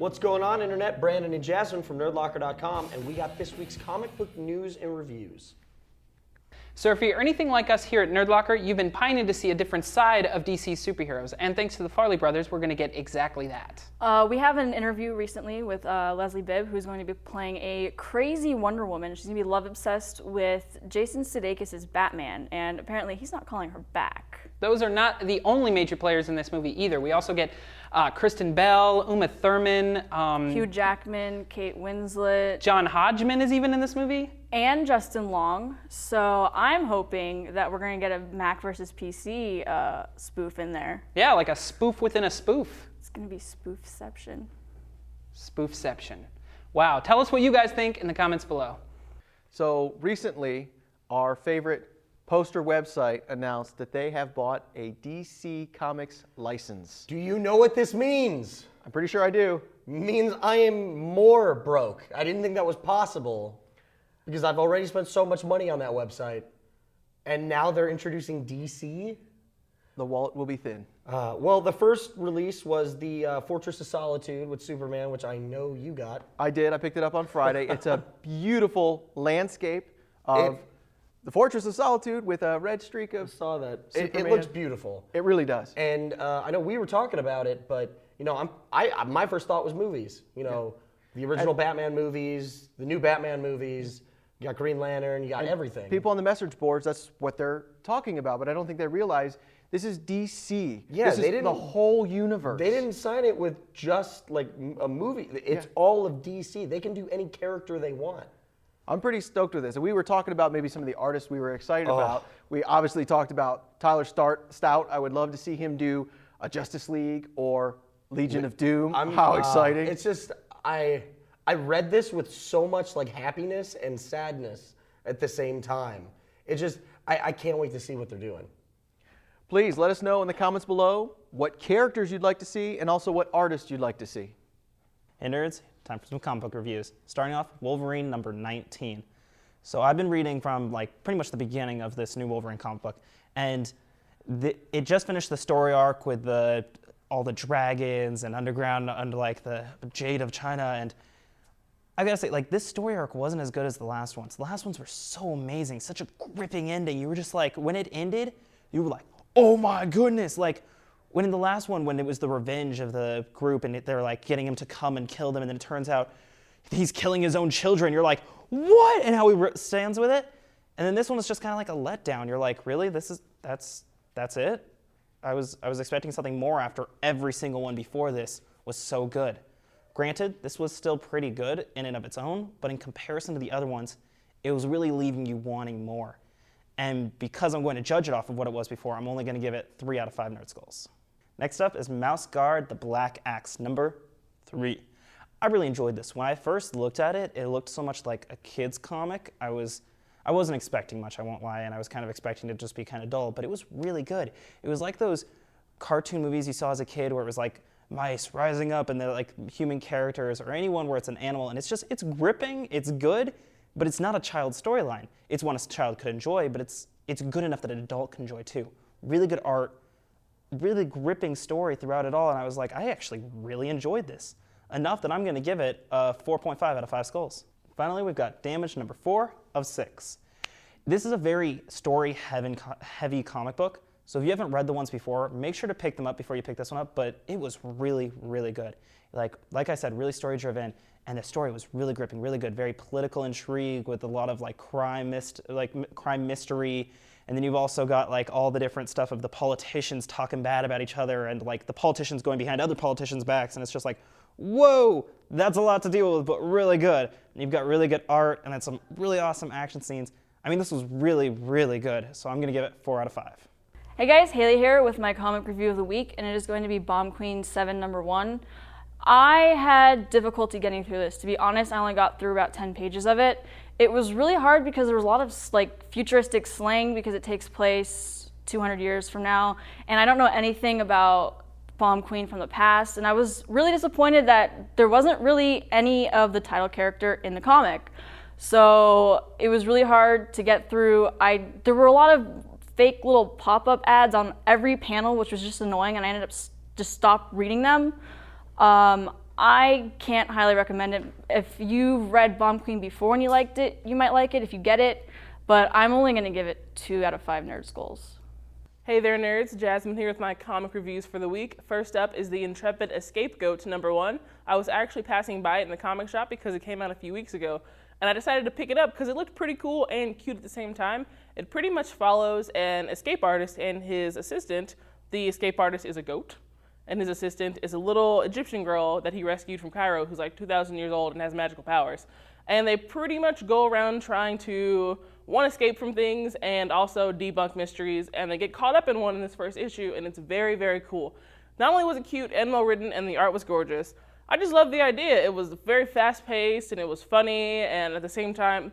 What's going on, Internet? Brandon and Jasmine from Nerdlocker.com, and we got this week's comic book news and reviews. So if you're anything like us here at Nerdlocker, you've been pining to see a different side of DC's superheroes, and thanks to the Farley brothers, we're going to get exactly that. We have an interview recently with Leslie Bibb, who's going to be playing a crazy Wonder Woman. She's going to be love-obsessed with Jason Sudeikis' Batman, and apparently he's not calling her back. Those are not the only major players in this movie either. We also get Kristen Bell, Uma Thurman, Hugh Jackman, Kate Winslet. John Hodgman is even in this movie. And Justin Long. So I'm hoping that we're going to get a Mac versus PC spoof in there. Yeah, like a spoof within a spoof. It's going to be spoofception. Spoofception. Wow, tell us what you guys think in the comments below. So recently, our favorite poster website announced that they have bought a DC Comics license. Do you know what this means? I'm pretty sure I do. Means I am more broke. I didn't think that was possible because I've already spent so much money on that website. And now they're introducing DC? The wallet will be thin. Well, the first release was the Fortress of Solitude with Superman, which I know you got. I did. I picked it up on Friday. It's a beautiful landscape of the Fortress of Solitude with a red streak of Saw that. Superman. It looks beautiful. It really does. And I know we were talking about it, but you know, my first thought was movies. You know, the original Batman movies, the new Batman movies. You got Green Lantern. You got everything. People on the message boards, that's what they're talking about, but I don't think they realize this is DC. Yeah, this is the whole universe. They didn't sign it with just like a movie. It's all of DC. They can do any character they want. I'm pretty stoked with this. And we were talking about maybe some of the artists we were excited about. We obviously talked about Tyler Stout. I would love to see him do a Justice League or Legion of Doom. How exciting. It's just, I read this with so much like happiness and sadness at the same time. It just, I can't wait to see what they're doing. Please let us know in the comments below what characters you'd like to see and also what artists you'd like to see. Hey nerds, time for some comic book reviews. Starting off, Wolverine number 19. So I've been reading from like pretty much the beginning of this new Wolverine comic book, and it just finished the story arc with all the dragons and underground under like the Jade of China, and I gotta say, like, this story arc wasn't as good as the last ones. The last ones were so amazing, such a gripping ending. You were just like, when it ended, you were like, oh my goodness, like. When in the last one, when it was the revenge of the group and they're like getting him to come and kill them, and then it turns out he's killing his own children, you're like, what? And how he stands with it. And then this one was just kind of like a letdown. You're like, really? That's it? I was expecting something more after every single one before this was so good. Granted, this was still pretty good in and of its own, but in comparison to the other ones, it was really leaving you wanting more. And because I'm going to judge it off of what it was before, I'm only going to give it 3 out of 5 Nerd Skulls. Next up is Mouse Guard, the Black Axe, number 3. I really enjoyed this. When I first looked at it, it looked so much like a kid's comic. I wasn't expecting much, I won't lie, and I was kind of expecting it to just be kind of dull, but it was really good. It was like those cartoon movies you saw as a kid where it was like mice rising up and they're like human characters, or anyone where it's an animal, and it's gripping, it's good, but it's not a child storyline. It's one a child could enjoy, but it's good enough that an adult can enjoy too. Really good art, really gripping story throughout it all, and I was like, I actually really enjoyed this. Enough that I'm going to give it a 4.5 out of 5 skulls. Finally, we've got Damage number 4 of 6. This is a very story-heavy comic book, so if you haven't read the ones before, make sure to pick them up before you pick this one up, but it was really, really good. Like I said, really story-driven, and the story was really gripping, really good, very political intrigue with a lot of like crime mystery. And then you've also got like all the different stuff of the politicians talking bad about each other and like the politicians going behind other politicians' backs, and it's just like, whoa, that's a lot to deal with, but really good. And you've got really good art and then some really awesome action scenes. I mean, this was really, really good, so I'm gonna give it 4 out of 5. Hey guys, Haley here with my comic review of the week, and it is going to be Bomb Queen 7 number 1. I had difficulty getting through this. To be honest, I only got through about 10 pages of it. It was really hard because there was a lot of like futuristic slang because it takes place 200 years from now, and I don't know anything about Bomb Queen from the past, and I was really disappointed that there wasn't really any of the title character in the comic. So it was really hard to get through. There were a lot of fake little pop-up ads on every panel, which was just annoying, and I ended up just stopped reading them. I can't highly recommend it. If you've read Bomb Queen before and you liked it, you might like it if you get it, but I'm only going to give it 2 out of 5 Nerd Skulls. Hey there, nerds. Jasmine here with my comic reviews for the week. First up is the Intrepid Scapegoat #1. I was actually passing by it in the comic shop because it came out a few weeks ago, and I decided to pick it up because it looked pretty cool and cute at the same time. It pretty much follows an escape artist and his assistant. The escape artist is a goat, and his assistant is a little Egyptian girl that he rescued from Cairo who's like 2,000 years old and has magical powers. And they pretty much go around trying to, one, escape from things and also debunk mysteries, and they get caught up in one in this first issue, and it's very, very cool. Not only was it cute and well written and the art was gorgeous, I just loved the idea. It was very fast paced and it was funny, and at the same time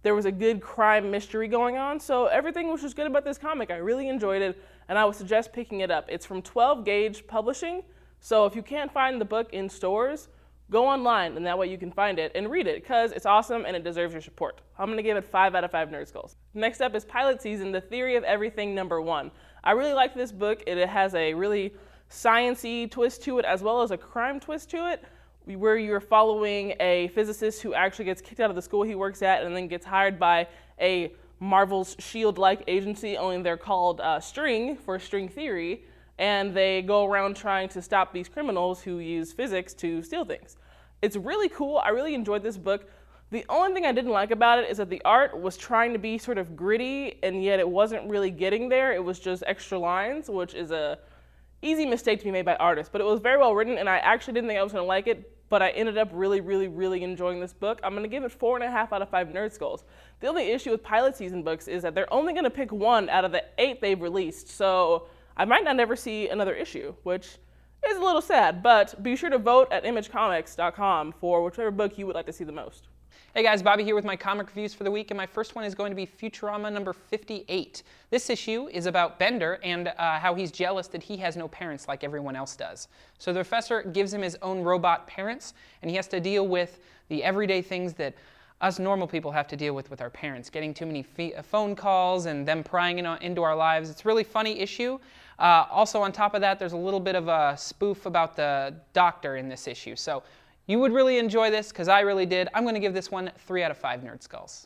there was a good crime mystery going on, so everything was just good about this comic. I really enjoyed it, and I would suggest picking it up. It's from 12 Gauge Publishing, so if you can't find the book in stores, go online, and that way you can find it and read it, because it's awesome and it deserves your support. I'm going to give it 5 out of 5 Nerd Skulls. Next up is Pilot Season, The Theory of Everything #1. I really liked this book. It has a really science-y twist to it as well as a crime twist to it, where you're following a physicist who actually gets kicked out of the school he works at and then gets hired by a Marvel's SHIELD-like agency, only they're called String, for string theory, and they go around trying to stop these criminals who use physics to steal things. It's really cool. I really enjoyed this book. The only thing I didn't like about it is that the art was trying to be sort of gritty, and yet it wasn't really getting there. It was just extra lines, which is a easy mistake to be made by artists, but it was very well written, and I actually didn't think I was going to like it, but I ended up really, really, really enjoying this book. I'm going to give it 4.5 out of 5 Nerd Skulls. The only issue with Pilot Season books is that they're only going to pick 1 out of the 8 they've released, so I might not ever see another issue, which is a little sad, but be sure to vote at imagecomics.com for whichever book you would like to see the most. Hey guys, Bobby here with my comic reviews for the week, and my first one is going to be Futurama #58. This issue is about Bender and how he's jealous that he has no parents like everyone else does. So the professor gives him his own robot parents, and he has to deal with the everyday things that us normal people have to deal with our parents, getting too many phone calls and them prying into our lives. It's a really funny issue. Also on top of that, there's a little bit of a spoof about the doctor in this issue. So you would really enjoy this, because I really did. I'm going to give this one 3 out of 5 Nerd Skulls.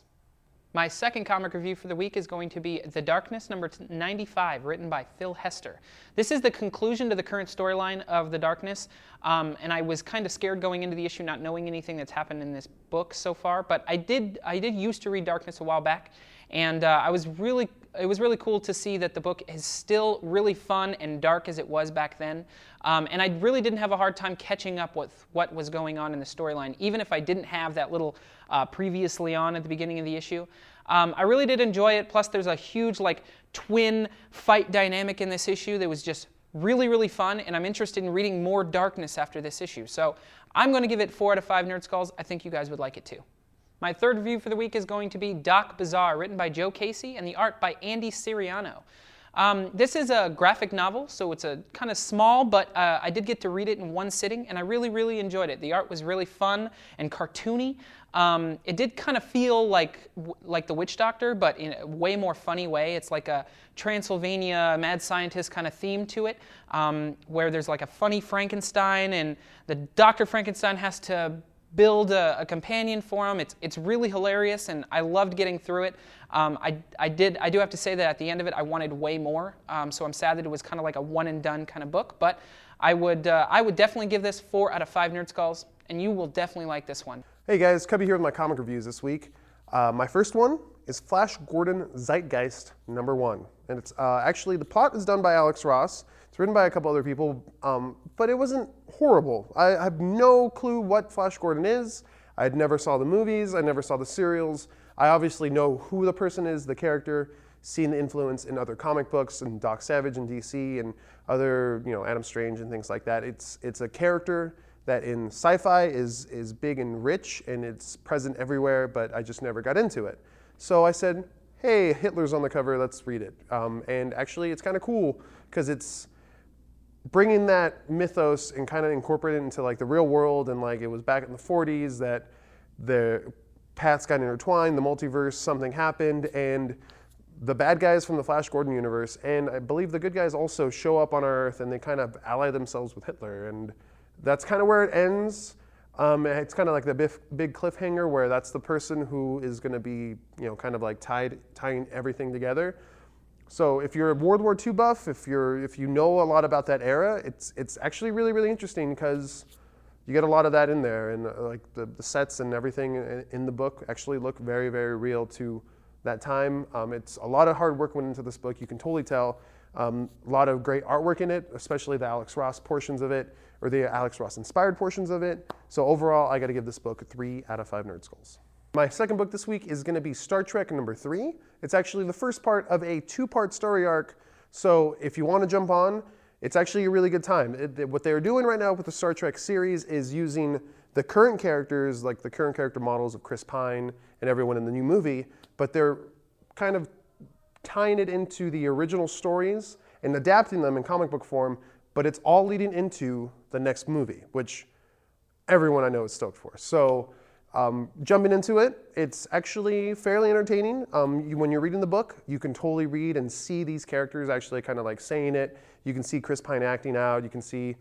My second comic review for the week is going to be The Darkness #95, written by Phil Hester. This is the conclusion to the current storyline of The Darkness, and I was kind of scared going into the issue not knowing anything that's happened in this book so far, but I did used to read Darkness a while back, and it was really cool to see that the book is still really fun and dark as it was back then. And I really didn't have a hard time catching up with what was going on in the storyline, even if I didn't have that little previously on at the beginning of the issue. I really did enjoy it. Plus, there's a huge twin fight dynamic in this issue that was just really, really fun. And I'm interested in reading more Darkness after this issue. So I'm going to give it 4 out of 5 Nerd Skulls. I think you guys would like it too. My third review for the week is going to be Doc Bazaar, written by Joe Casey and the art by Andy Siriano. This is a graphic novel, so it's a kind of small, but I did get to read it in one sitting, and I really, really enjoyed it. The art was really fun and cartoony. It did kind of feel like The Witch Doctor, but in a way more funny way. It's like a Transylvania mad scientist kind of theme to it, where there's like a funny Frankenstein, and the Dr. Frankenstein has to build a companion for him. It's really hilarious, and I loved getting through it. I do have to say that at the end of it, I wanted way more. So I'm sad that it was kind of like a one and done kind of book. But I would definitely give this 4 out of 5 Nerd Skulls, and you will definitely like this one. Hey guys, Cubby here with my comic reviews this week. My first one is Flash Gordon Zeitgeist #1, and it's actually the plot is done by Alex Ross. It's written by a couple other people, but it wasn't horrible. I have no clue what Flash Gordon is. I never saw the movies. I never saw the serials. I obviously know who the person is, the character, seen the influence in other comic books and Doc Savage in DC and other, Adam Strange and things like that. It's a character that in sci-fi is big and rich, and it's present everywhere, but I just never got into it. So I said, hey, Hitler's on the cover, let's read it. And actually, it's kind of cool because it's bringing that mythos and kind of incorporate it into the real world, and it was back in the 40s that the paths got intertwined, the multiverse, something happened, and the bad guys from the Flash Gordon universe, and I believe the good guys also show up on Earth, and they kind of ally themselves with Hitler, and that's kind of where it ends. It's kind of like the big cliffhanger where that's the person who is going to be, kind of like tying everything together. So if you're a World War II buff, if you know a lot about that era, it's actually really, really interesting because you get a lot of that in there, and like the sets and everything in the book actually look very, very real to that time. It's a lot of hard work went into this book. You can totally tell. A lot of great artwork in it, especially the Alex Ross portions of it, or the Alex Ross inspired portions of it. So overall, I got to give this book a 3 out of 5 Nerd Skulls. My second book this week is going to be Star Trek number 3. It's actually the first part of a 2-part story arc. So if you want to jump on, it's actually a really good time. What they're doing right now with the Star Trek series is using the current characters, like the current character models of Chris Pine and everyone in the new movie, but they're kind of tying it into the original stories and adapting them in comic book form, but it's all leading into the next movie, which everyone I know is stoked for. So jumping into it, it's actually fairly entertaining. When you're reading the book, you can totally read and see these characters actually kind of like saying it. You can see Chris Pine acting out. You can see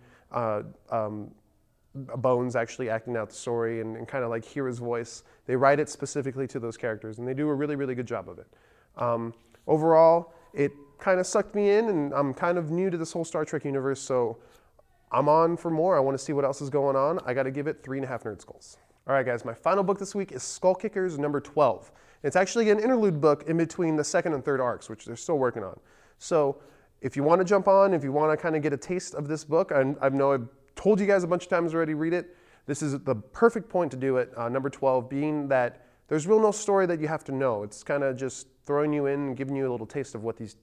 Bones actually acting out the story and kind of like hear his voice. They write it specifically to those characters, and they do a really, really good job of it. Overall, it kind of sucked me in, and I'm kind of new to this whole Star Trek universe, so I'm on for more. I want to see what else is going on. I got to give it 3.5 Nerd Skulls. All right, guys, my final book this week is Skullkickers number 12. It's actually an interlude book in between the second and third arcs, which they're still working on. So if you want to jump on, if you want to kind of get a taste of this book, I know I've told you guys a bunch of times already, read it. This is the perfect point to do it, number 12, being that there's really no story that you have to know. It's kind of just throwing you in and giving you a little taste of what these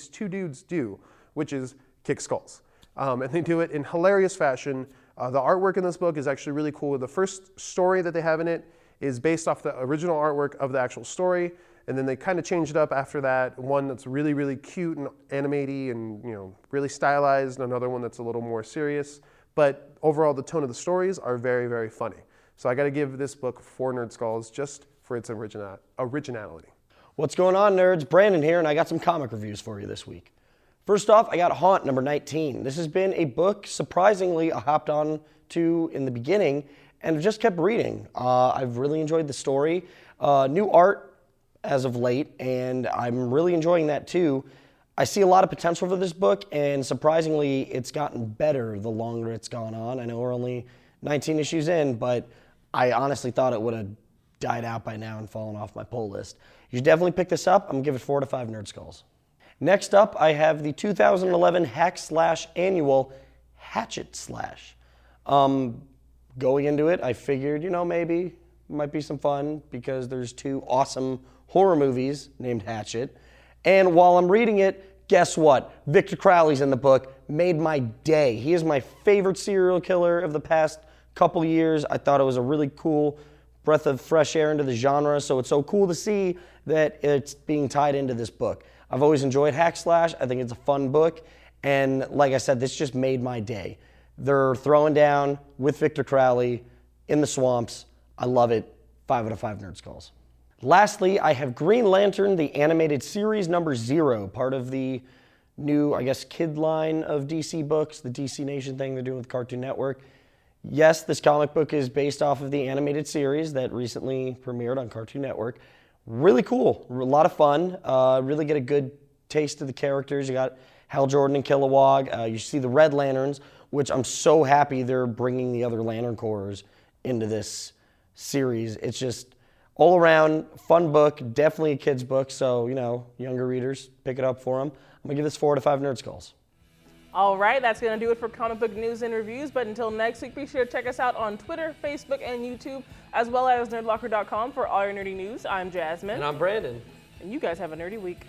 two dudes do, which is kick skulls. And they do it in hilarious fashion. The artwork in this book is actually really cool. The first story that they have in it is based off the original artwork of the actual story, and then they kind of changed it up after that. One that's really, really cute and animated and really stylized, another one that's a little more serious. But overall, the tone of the stories are very, very funny. So I got to give this book 4 Nerd Skulls just for its originality. What's going on, nerds? Brandon here, and I got some comic reviews for you this week. First off, I got Haunt number 19. This has been a book, surprisingly, I hopped on to in the beginning and just kept reading. I've really enjoyed the story. New art as of late, and I'm really enjoying that too. I see a lot of potential for this book, and surprisingly, it's gotten better the longer it's gone on. I know we're only 19 issues in, but I honestly thought it would have died out by now and fallen off my pull list. You should definitely pick this up. I'm going to give it 4 to 5 Nerd Skulls. Next up, I have the 2011 Hack/Slash annual Hatchet Slash. Going into it, I figured, maybe it might be some fun because there's 2 awesome horror movies named Hatchet. And while I'm reading it, guess what? Victor Crowley's in the book. Made my day. He is my favorite serial killer of the past couple years. I thought it was a really cool breath of fresh air into the genre, so it's so cool to see that it's being tied into this book. I've always enjoyed Hack/Slash. I think it's a fun book, and like I said, this just made my day. They're throwing down with Victor Crowley in the swamps. I love it. 5 out of 5 Nerd Skulls. Lastly, I have Green Lantern, the animated series number 0, part of the new, kid line of DC books, the DC Nation thing they're doing with Cartoon Network. Yes, this comic book is based off of the animated series that recently premiered on Cartoon Network. Really cool, a lot of fun. Really get a good taste of the characters. You got Hal Jordan and Kilowog. You see the Red Lanterns, which I'm so happy they're bringing the other Lantern Corps into this series. It's just all around fun book, definitely a kid's book. So, younger readers, pick it up for them. I'm gonna give this 4 to 5 Nerd Skulls. All right, that's going to do it for comic book news and reviews. But until next week, be sure to check us out on Twitter, Facebook, and YouTube, as well as nerdlocker.com for all your nerdy news. I'm Jasmine. And I'm Brandon. And you guys have a nerdy week.